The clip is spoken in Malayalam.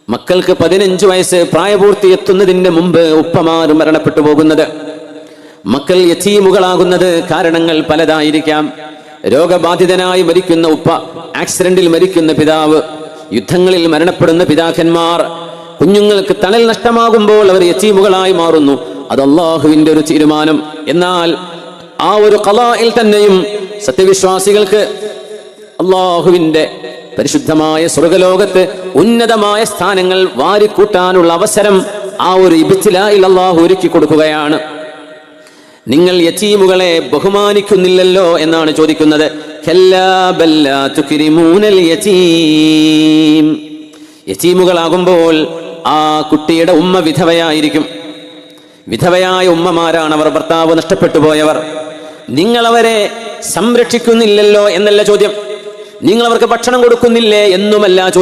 മക്കൾക്ക് 15 വയസ്സ് പ്രായപൂർത്തി എത്തുന്നതിന് മുമ്പ് ഉപ്പമാർ മരണപ്പെട്ടു പോകുന്നത്, മക്കൾ യതീമുകളാകുന്നത് കാരണങ്ങൾ പലതായിരിക്കാം. രോഗബാധിതനായി മരിക്കുന്ന ഉപ്പ, ആക്സിഡന്റിൽ മരിക്കുന്ന പിതാവ്, യുദ്ധങ്ങളിൽ മരണപ്പെടുന്ന പിതാക്കന്മാർ, കുഞ്ഞുങ്ങൾക്ക് തണൽ നഷ്ടമാകുമ്പോൾ അവർ യതീമുകളായി മാറുന്നു. അത് അള്ളാഹുവിന്റെ ഒരു തീരുമാനം. എന്നാൽ ആ ഒരു ഖളാഇൽ തന്നെയും സത്യവിശ്വാസികൾക്ക് അള്ളാഹുവിന്റെ പരിശുദ്ധമായ സ്വർഗലോകത്ത് ഉന്നതമായ സ്ഥാനങ്ങൾ വാരിക്കൂട്ടാനുള്ള അവസരം ആ ഒരു ഇബ്തിലായിൽ അള്ളാഹു ഒരുക്കി കൊടുക്കുകയാണ്. നിങ്ങൾ യതീമുകളെ ബഹുമാനിക്കുന്നില്ലല്ലോ എന്നാണ് ചോദിക്കുന്നത്. കല്ലാ ബൽ ലാ തുക്രിമൂനൽ യതീം. യതീമുകളാകുമ്പോൾ ആ കുട്ടിയുടെ ഉമ്മ വിധവയായിരിക്കും. വിധവയായ ഉമ്മമാരാണ് അവർ, ഭർത്താവ് നഷ്ടപ്പെട്ടു പോയവർ. നിങ്ങൾ അവരെ സംരക്ഷിക്കുന്നില്ലല്ലോ എന്നല്ല ചോദ്യം, നിങ്ങൾ അവർക്ക് ഭക്ഷണം കൊടുക്കുന്നില്ലേ എന്നുമല്ല ചോദ്യം.